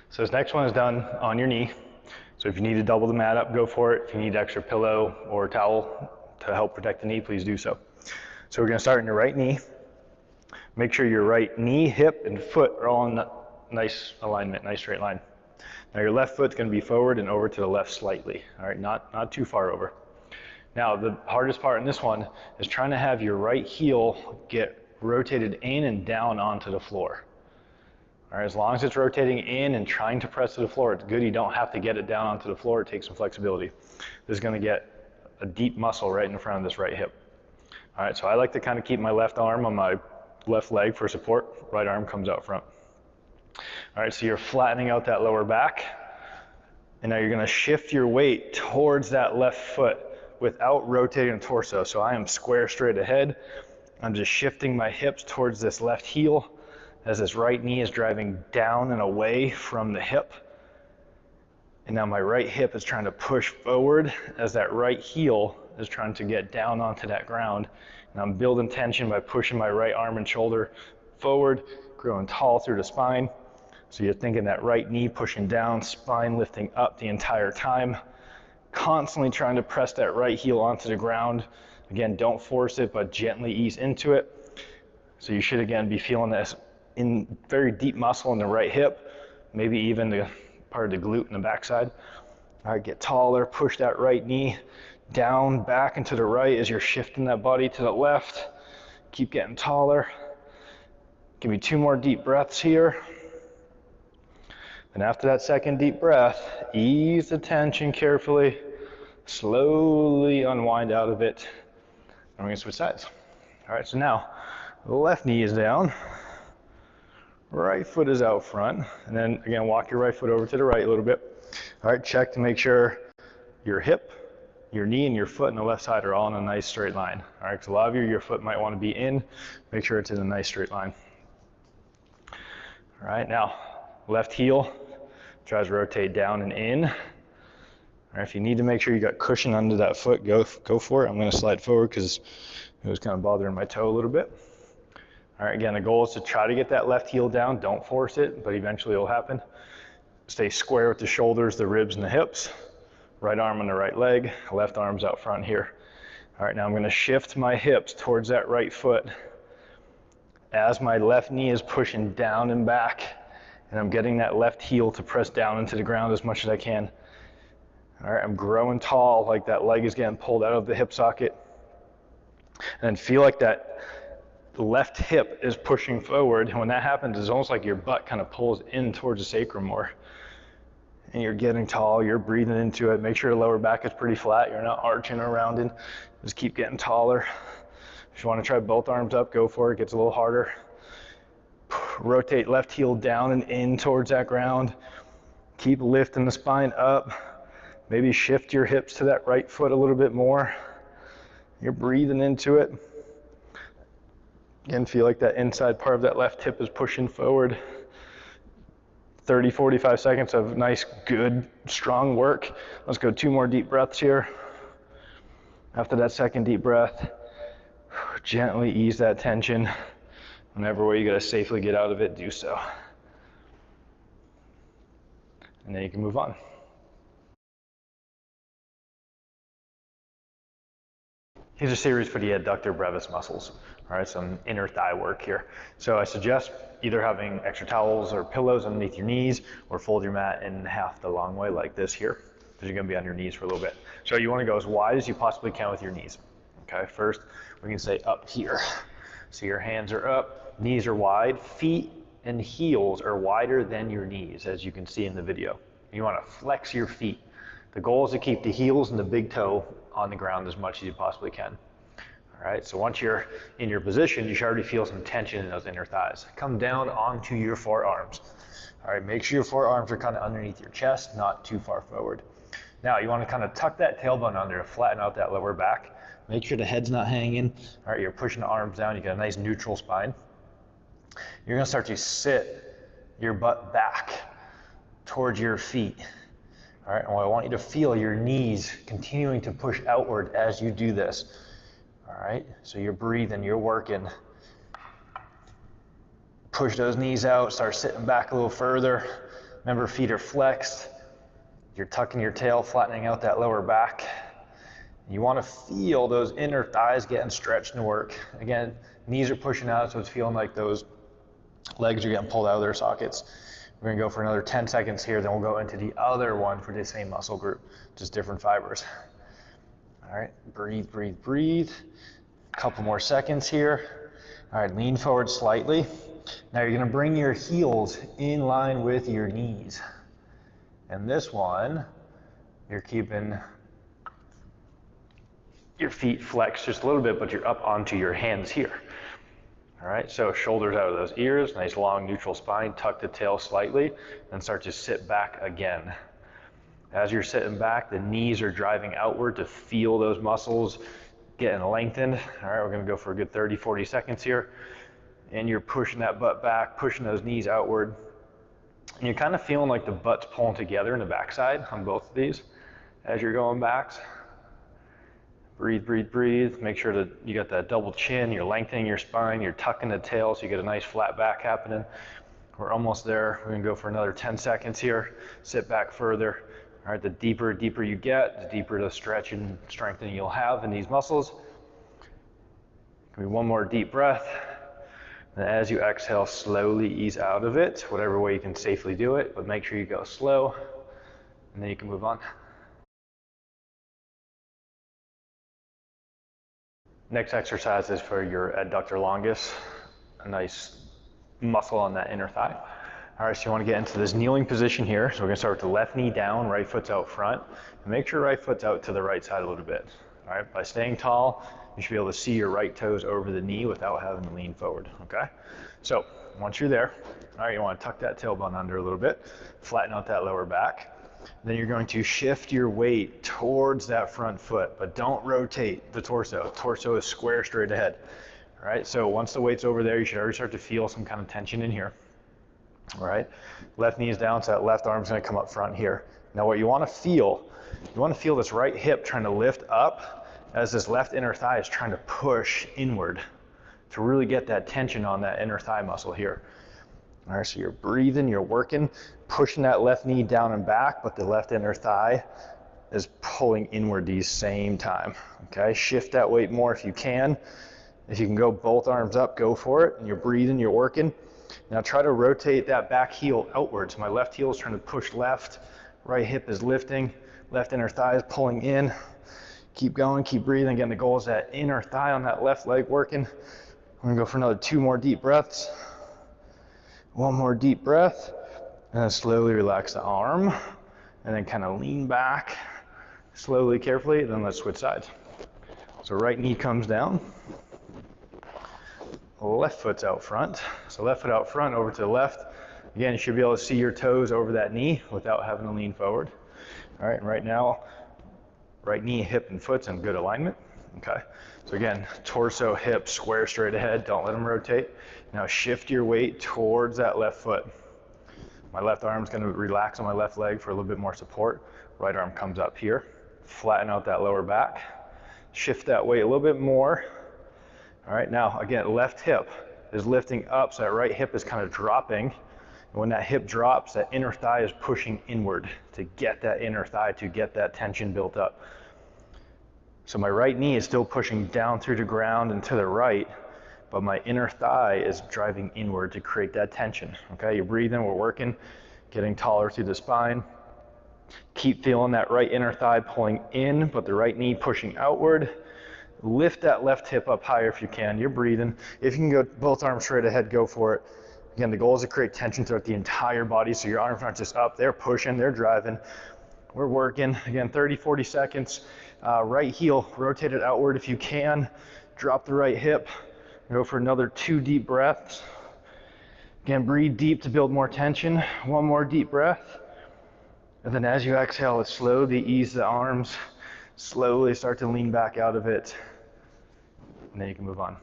So this next one is done on your knee. So if you need to double the mat up, go for it. If you need extra pillow or towel to help protect the knee, please do so. So we're going to start in your right knee. Make sure your right knee, hip, and foot are all in nice alignment, nice straight line. Now your left foot's going to be forward and over to the left slightly. All right, not too far over. Now the hardest part in this one is trying to have your right heel get rotated in and down onto the floor. All right, as long as it's rotating in and trying to press to the floor, it's good. You don't have to get it down onto the floor. It takes some flexibility. This is going to get a deep muscle right in front of this right hip. All right, so I like to kind of keep my left arm on my left leg for support. Right arm comes out front. All right, so you're flattening out that lower back. And now you're going to shift your weight towards that left foot without rotating the torso. So I am square straight ahead. I'm just shifting my hips towards this left heel as this right knee is driving down and away from the hip. And now my right hip is trying to push forward as that right heel is trying to get down onto that ground. And I'm building tension by pushing my right arm and shoulder forward, growing tall through the spine. So you're thinking that right knee pushing down, spine lifting up the entire time. Constantly trying to press that right heel onto the ground. Again, don't force it, but gently ease into it. So you should again be feeling this in very deep muscle in the right hip, maybe even the part of the glute in the backside. All right, get taller, push that right knee down, back and to the right as you're shifting that body to the left. Keep getting taller. Give me 2 more deep breaths here. And after that second deep breath, ease the tension carefully, slowly unwind out of it. And we're gonna switch sides. All right, so now the left knee is down. Right foot is out front, and then again walk your right foot over to the right a little bit. All right, check to make sure your hip, your knee, and your foot on the left side are all in a nice straight line. All right, because a lot of you, your foot might want to be in. Make sure it's in a nice straight line. All right, now left heel tries to rotate down and in. All right, if you need to make sure you got cushion under that foot, go for it. I'm going to slide forward because it was kind of bothering my toe a little bit. All right, again, the goal is to try to get that left heel down. Don't force it, but eventually it'll happen. Stay square with the shoulders, the ribs, and the hips. Right arm on the right leg, left arm's out front here. All right, now I'm going to shift my hips towards that right foot as my left knee is pushing down and back, and I'm getting that left heel to press down into the ground as much as I can. All right, I'm growing tall, like that leg is getting pulled out of the hip socket. And then feel like that the left hip is pushing forward, and when that happens, it's almost like your butt kind of pulls in towards the sacrum more. And you're getting tall, you're breathing into it. Make sure the lower back is pretty flat, you're not arching or rounding. Just keep getting taller. If you want to try both arms up, go for it. It gets a little harder. Rotate left heel down and in towards that ground. Keep lifting the spine up. Maybe shift your hips to that right foot a little bit more. You're breathing into it. Again, feel like that inside part of that left hip is pushing forward. 30, 45 seconds of nice, good, strong work. Let's go 2 more deep breaths here. After that second deep breath, gently ease that tension. Whenever way you gotta safely get out of it, do so. And then you can move on. Here's a series for the adductor brevis muscles. All right, some inner thigh work here. So I suggest either having extra towels or pillows underneath your knees, or fold your mat in half the long way like this here, because you're gonna be on your knees for a little bit. So you wanna go as wide as you possibly can with your knees. Okay, first we can say up here. So your hands are up, knees are wide, feet and heels are wider than your knees, as you can see in the video. You wanna flex your feet. The goal is to keep the heels and the big toe on the ground as much as you possibly can. All right, so once you're in your position, you should already feel some tension in those inner thighs. Come down onto your forearms. All right, make sure your forearms are kind of underneath your chest, not too far forward. Now you want to kind of tuck that tailbone under to flatten out that lower back. Make sure the head's not hanging. All right, you're pushing the arms down, you got a nice neutral spine. You're gonna start to sit your butt back towards your feet. All right, and I want you to feel your knees continuing to push outward as you do this. All right, so you're breathing, you're working. Push those knees out, start sitting back a little further. Remember, feet are flexed. You're tucking your tail, flattening out that lower back. You want to feel those inner thighs getting stretched and work. Again, knees are pushing out, so it's feeling like those legs are getting pulled out of their sockets. We're gonna go for another 10 seconds here, then we'll go into the other one for the same muscle group, just different fibers. All right, breathe, breathe, breathe. A couple more seconds here. All right, lean forward slightly. Now you're gonna bring your heels in line with your knees. And this one, you're keeping your feet flexed just a little bit, but you're up onto your hands here. All right, so shoulders out of those ears, nice long neutral spine, tuck the tail slightly, and start to sit back again. As you're sitting back, the knees are driving outward to feel those muscles getting lengthened. All right, we're gonna go for a good 30, 40 seconds here. And you're pushing that butt back, pushing those knees outward. And you're kind of feeling like the butt's pulling together in the backside on both of these as you're going backs. Breathe, breathe, breathe. Make sure that you got that double chin, you're lengthening your spine, you're tucking the tail so you get a nice flat back happening. We're almost there. We're gonna go for another 10 seconds here. Sit back further. All right, the deeper you get, the deeper the stretch and strengthening you'll have in these muscles. Give me one more deep breath. And as you exhale, slowly ease out of it, whatever way you can safely do it, but make sure you go slow, and then you can move on. Next exercise is for your adductor longus, a nice muscle on that inner thigh. All right, so you want to get into this kneeling position here. So we're going to start with the left knee down, right foot's out front. And make sure right foot's out to the right side a little bit. All right, by staying tall, you should be able to see your right toes over the knee without having to lean forward, okay? So once you're there, all right, you want to tuck that tailbone under a little bit, flatten out that lower back. Then you're going to shift your weight towards that front foot, but don't rotate the torso. Torso is square straight ahead. All right, so once the weight's over there, you should already start to feel some kind of tension in here. All right, left knee is down, so that left arm's gonna come up front here. Now what you wanna feel this right hip trying to lift up as this left inner thigh is trying to push inward to really get that tension on that inner thigh muscle here. All right, so you're breathing, you're working, pushing that left knee down and back, but the left inner thigh is pulling inward the same time, okay? Shift that weight more if you can. If you can go both arms up, go for it, and you're breathing, you're working. Now try to rotate that back heel outwards. My left heel is trying to push left, right hip is lifting, left inner thigh is pulling in. Keep going, keep breathing. Again, the goal is that inner thigh on that left leg working. We're gonna go for another 2 more deep breaths. 1 more deep breath, and then slowly relax the arm, and then kind of lean back, slowly, carefully, then let's switch sides. So right knee comes down, left foot's out front. So left foot out front, over to the left. Again, you should be able to see your toes over that knee without having to lean forward. All right, and right now, right knee, hip, and foot's in good alignment. Okay, so again, torso, hip, square straight ahead, don't let them rotate. Now shift your weight towards that left foot. My left arm's gonna relax on my left leg for a little bit more support. Right arm comes up here. Flatten out that lower back. Shift that weight a little bit more. All right, now again, left hip is lifting up, so that right hip is kind of dropping. And when that hip drops, that inner thigh is pushing inward to get that inner thigh, to get that tension built up. So my right knee is still pushing down through the ground and to the right, but my inner thigh is driving inward to create that tension. Okay, you're breathing, we're working, getting taller through the spine. Keep feeling that right inner thigh pulling in, but the right knee pushing outward. Lift that left hip up higher if you can. You're breathing. If you can go both arms straight ahead, go for it. Again, the goal is to create tension throughout the entire body, so your arms aren't just up, they're pushing, they're driving. We're working. Again, 30, 40 seconds. Right heel, rotate it outward if you can. Drop the right hip. Go for another 2 deep breaths. Again, breathe deep to build more tension. 1 more deep breath. And then as you exhale, slowly ease the arms. Slowly start to lean back out of it. And then you can move on.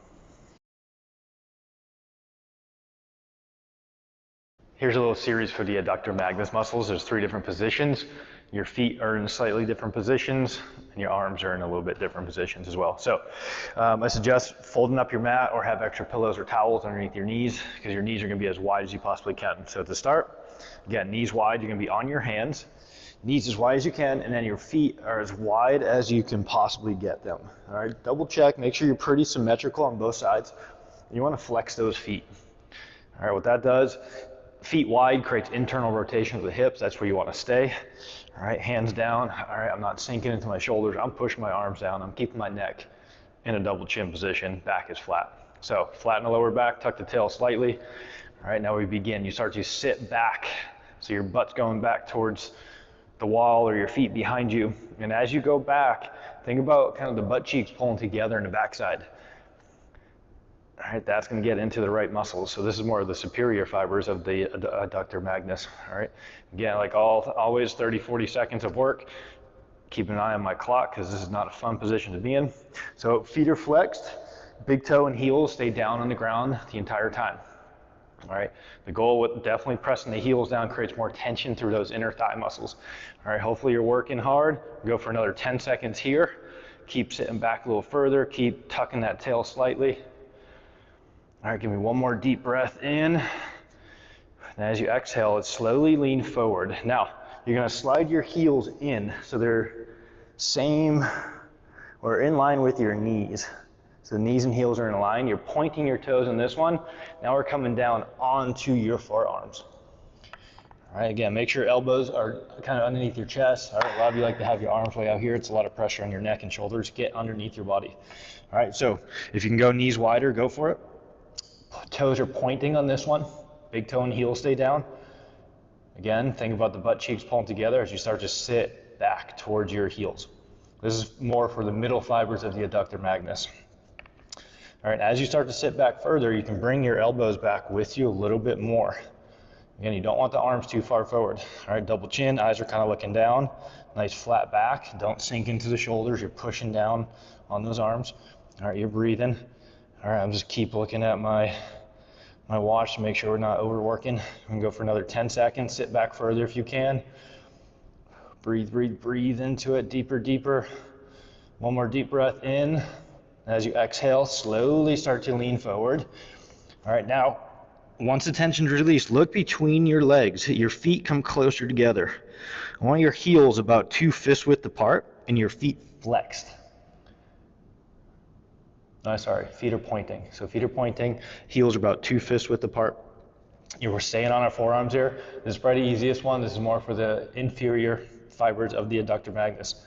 Here's a little series for the adductor magnus muscles. There's 3 different positions. Your feet are in slightly different positions, and your arms are in a little bit different positions as well. So I suggest folding up your mat or have extra pillows or towels underneath your knees, because your knees are going to be as wide as you possibly can. So to start, again, knees wide, you're going to be on your hands, knees as wide as you can, and then your feet are as wide as you can possibly get them. All right, double check, make sure you're pretty symmetrical on both sides. You want to flex those feet. All right, what that does, feet wide creates internal rotation of the hips. That's where you want to stay. All right, hands down. All right, I'm not sinking into my shoulders. I'm pushing my arms down. I'm keeping my neck in a double chin position. Back is flat. So flatten the lower back, tuck the tail slightly. All right, now we begin. You start to sit back. So your butt's going back towards the wall or your feet behind you. And as you go back, think about kind of the butt cheeks pulling together in the backside. All right, that's going to get into the right muscles. So this is more of the superior fibers of the adductor magnus. All right, again, like always, 30, 40 seconds of work. Keep an eye on my clock because this is not a fun position to be in. So feet are flexed, big toe and heels stay down on the ground the entire time. All right, the goal with definitely pressing the heels down creates more tension through those inner thigh muscles. All right, hopefully you're working hard. Go for another 10 seconds here. Keep sitting back a little further. Keep tucking that tail slightly. All right, give me one more deep breath in. And as you exhale, let's slowly lean forward. Now, you're gonna slide your heels in so they're same or in line with your knees. So the knees and heels are in line. You're pointing your toes in this one. Now we're coming down onto your forearms. All right, again, make sure your elbows are kind of underneath your chest. All right, a lot of you like to have your arms way out here. It's a lot of pressure on your neck and shoulders. Get underneath your body. All right, so if you can go knees wider, go for it. Toes are pointing on this one. Big toe and heel stay down. Again, think about the butt cheeks pulling together as you start to sit back towards your heels. This is more for the middle fibers of the adductor magnus. All right, as you start to sit back further, you can bring your elbows back with you a little bit more. Again, you don't want the arms too far forward. All right, double chin, eyes are kind of looking down. Nice flat back. Don't sink into the shoulders. You're pushing down on those arms. All right, you're breathing. All right, I'm just keep looking at my watch to make sure we're not overworking. I'm gonna go for another 10 seconds. Sit back further if you can. Breathe, breathe, breathe into it, deeper, deeper. One more deep breath in. As you exhale, slowly start to lean forward. All right, now, once the tension's released, look between your legs. Your feet come closer together. I want your heels about 2 fist width apart and your feet flexed. No, sorry, feet are pointing. So feet are pointing, heels are about 2 fist width apart. We're staying on our forearms here. This is probably the easiest one. This is more for the inferior fibers of the adductor magnus.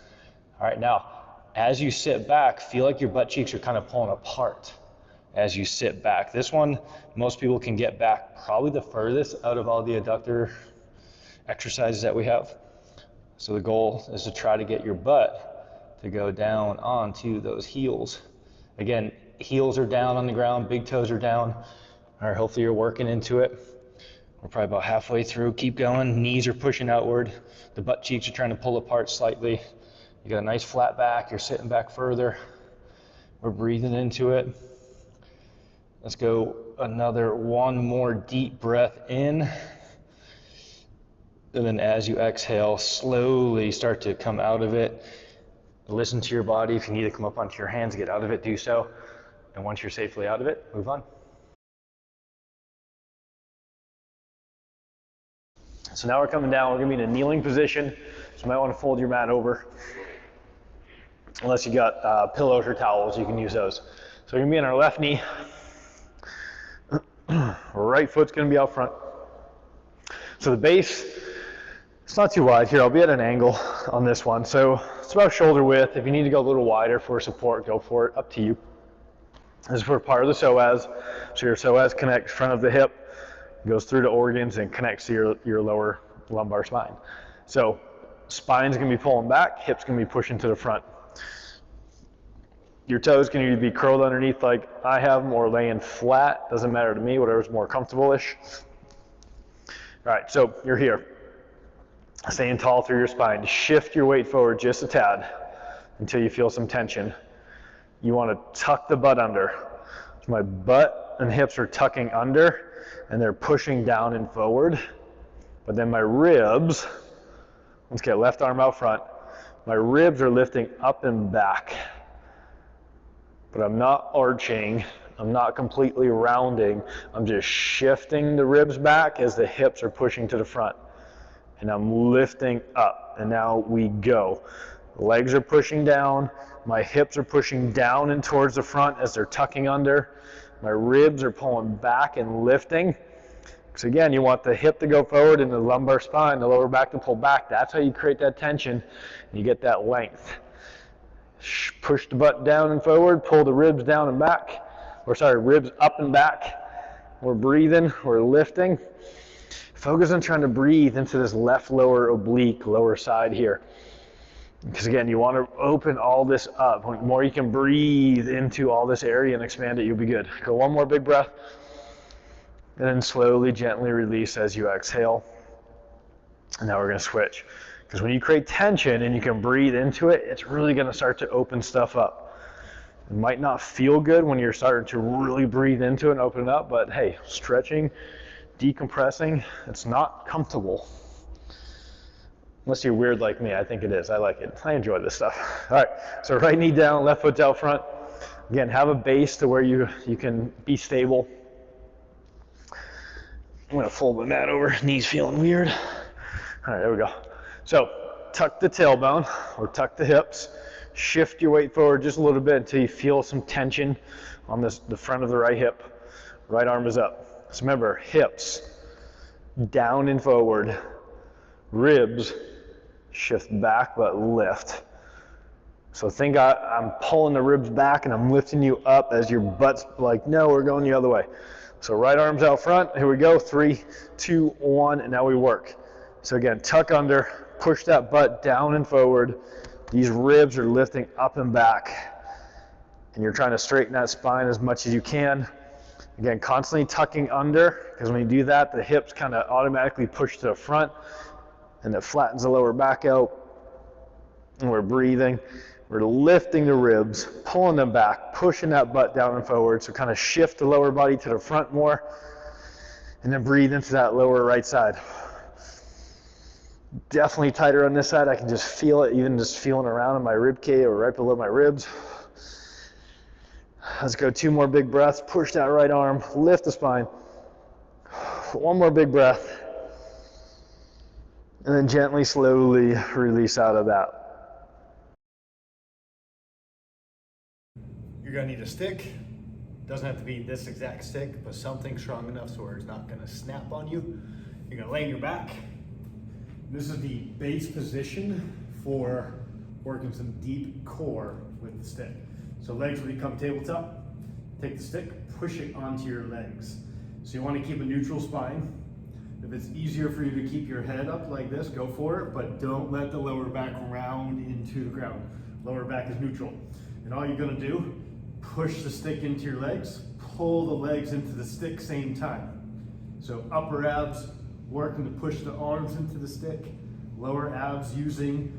All right, now, as you sit back, feel like your butt cheeks are kind of pulling apart as you sit back. This one, most people can get back probably the furthest out of all the adductor exercises that we have. So the goal is to try to get your butt to go down onto those heels. Again, heels are down on the ground, big toes are down. All right, hopefully you're working into it. We're probably about halfway through. Keep going. Knees are pushing outward. The butt cheeks are trying to pull apart slightly. You got a nice flat back. You're sitting back further. We're breathing into it. Let's go another one more deep breath in. And then as you exhale, slowly start to come out of it. Listen to your body. If you need to come up onto your hands, get out of it, do so. And once you're safely out of it, move on. So now we're coming down. We're going to be in a kneeling position. So you might want to fold your mat over. Unless you got pillows or towels, you can use those. So we're going to be on our left knee. Right foot's going to be out front. So the base, it's not too wide here. I'll be at an angle on this one. So it's about shoulder width. If you need to go a little wider for support, go for it. Up to you. This is for part of the psoas. So your psoas connects front of the hip, goes through the organs, and connects to your lower lumbar spine. So spine's going to be pulling back, hip's going to be pushing to the front. Your toes can either be curled underneath like I have them or laying flat. Doesn't matter to me, whatever's more comfortable-ish. All right, so you're here. Staying tall through your spine. Shift your weight forward just a tad until you feel some tension. You want to tuck the butt under. So my butt butt and hips are tucking under and they're pushing down and forward. But then my ribs, let's get left arm out front, my ribs are lifting up and back. But I'm not arching, I'm not completely rounding, I'm just shifting the ribs back as the hips are pushing to the front. And I'm lifting up, and now we go. Legs are pushing down, my hips are pushing down and towards the front as they're tucking under. My ribs are pulling back and lifting. So again, you want the hip to go forward and the lumbar spine, the lower back to pull back. That's how you create that tension and you get that length. Push the butt down and forward, pull the ribs down and back. Ribs up and back. We're breathing, we're lifting. Focus on trying to breathe into this left lower oblique, lower side here. Because again, you want to open all this up. The more you can breathe into all this area and expand it, you'll be good. Go one more big breath. And then slowly, gently release as you exhale. And now we're going to switch. Because when you create tension and you can breathe into it, it's really going to start to open stuff up. It might not feel good when you're starting to really breathe into it and open it up, but hey, stretching, decompressing, it's not comfortable. Unless you're weird like me, I think it is. I like it. I enjoy this stuff. All right, so right knee down, left foot out front. Again, have a base to where you can be stable. I'm gonna fold the mat over, knees feeling weird. All right, there we go. So tuck the tailbone or tuck the hips. Shift your weight forward just a little bit until you feel some tension on the front of the right hip. Right arm is up. So remember, hips down and forward, ribs shift back but lift. So think I'm pulling the ribs back and I'm lifting you up as your butt's like, no, we're going the other way. So right arm's out front, here we go, 3, 2, 1, and now we work. So again, tuck under, push that butt down and forward. These ribs are lifting up and back. And you're trying to straighten that spine as much as you can. Again, constantly tucking under, because when you do that, the hips kind of automatically push to the front, and it flattens the lower back out. And we're breathing. We're lifting the ribs, pulling them back, pushing that butt down and forward. So kind of shift the lower body to the front more, and then breathe into that lower right side. Definitely tighter on this side. I can just feel it, even just feeling around in my rib cage or right below my ribs. Let's go 2 more big breaths. Push that right arm, lift the spine. 1 more big breath. And then gently, slowly release out of that. You're gonna need a stick. Doesn't have to be this exact stick, but something strong enough so it's not gonna snap on you. You're gonna lay on your back. This is the base position for working some deep core with the stick. So legs will become tabletop. Take the stick, push it onto your legs. So you want to keep a neutral spine. If it's easier for you to keep your head up like this, go for it, but don't let the lower back round into the ground. Lower back is neutral. And all you're gonna do, push the stick into your legs, pull the legs into the stick same time. So upper abs working to push the arms into the stick, lower abs using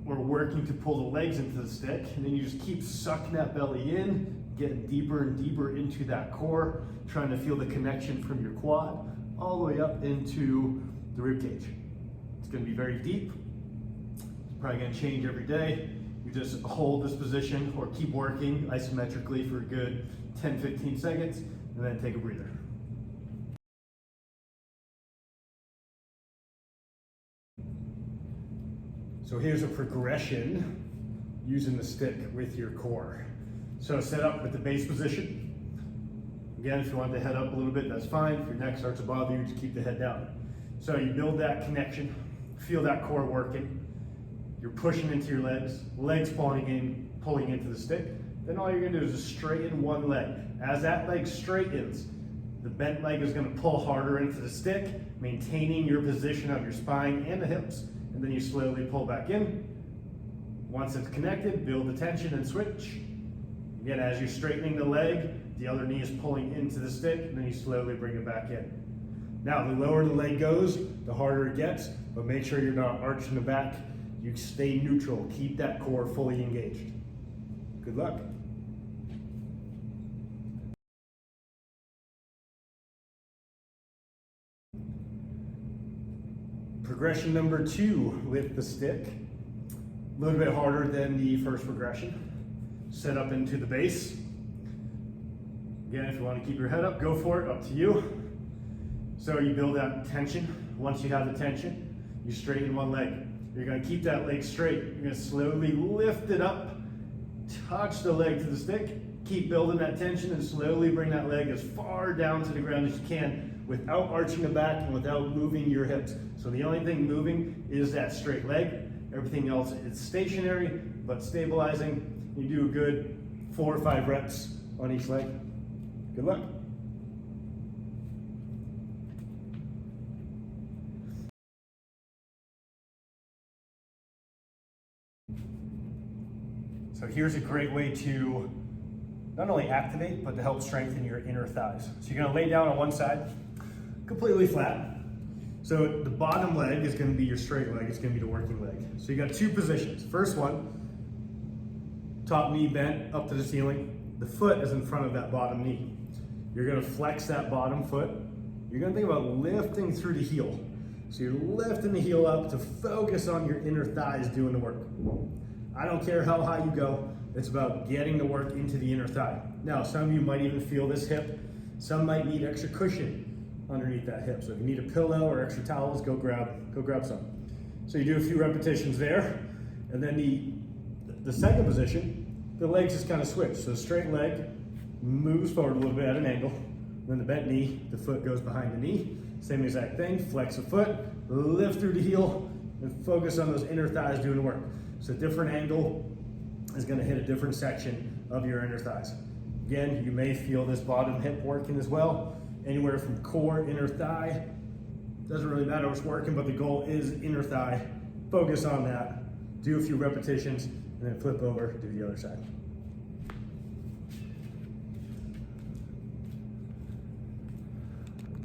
or working to pull the legs into the stick, and then you just keep sucking that belly in, getting deeper and deeper into that core, trying to feel the connection from your quad all the way up into the rib cage. It's gonna be very deep. It's probably gonna change every day. You just hold this position or keep working isometrically for a good 10-15 seconds, and then take a breather. So here's a progression using the stick with your core. So set up with the base position. Again, if you want the head up a little bit, that's fine. If your neck starts to bother you, just keep the head down. So you build that connection, feel that core working. You're pushing into your legs pulling into the stick. Then all you're gonna do is just straighten one leg. As that leg straightens, the bent leg is gonna pull harder into the stick, maintaining your position of your spine and the hips. And then you slowly pull back in. Once it's connected, build the tension and switch. Again, as you're straightening the leg, the other knee is pulling into the stick, and then you slowly bring it back in. Now, the lower the leg goes, the harder it gets, but make sure you're not arching the back. You stay neutral, keep that core fully engaged. Good luck. Progression number 2, lift the stick. A little bit harder than the first progression. Set up into the base. Again, if you want to keep your head up, go for it, up to you. So you build that tension. Once you have the tension, you straighten one leg. You're going to keep that leg straight. You're going to slowly lift it up, touch the leg to the stick, keep building that tension, and slowly bring that leg as far down to the ground as you can without arching the back and without moving your hips. So the only thing moving is that straight leg. Everything else is stationary but stabilizing. You do a good 4 or 5 reps on each leg. Good luck. So here's a great way to not only activate, but to help strengthen your inner thighs. So you're gonna lay down on one side, completely flat. So the bottom leg is gonna be your straight leg, it's gonna be the working leg. So you got 2 positions. First one, top knee bent up to the ceiling. The foot is in front of that bottom knee. You're gonna flex that bottom foot. You're gonna think about lifting through the heel. So you're lifting the heel up to focus on your inner thighs doing the work. I don't care how high you go, it's about getting the work into the inner thigh. Now, some of you might even feel this hip. Some might need extra cushion underneath that hip. So if you need a pillow or extra towels, go grab some. So you do a few repetitions there, and then the second position, the legs just kind of switch. So straight leg moves forward a little bit at an angle. Then the bent knee, the foot goes behind the knee. Same exact thing, flex the foot, lift through the heel, and focus on those inner thighs doing the work. So a different angle is gonna hit a different section of your inner thighs. Again, you may feel this bottom hip working as well. Anywhere from core, inner thigh, doesn't really matter what's working, but the goal is inner thigh. Focus on that, do a few repetitions, and then flip over, do the other side.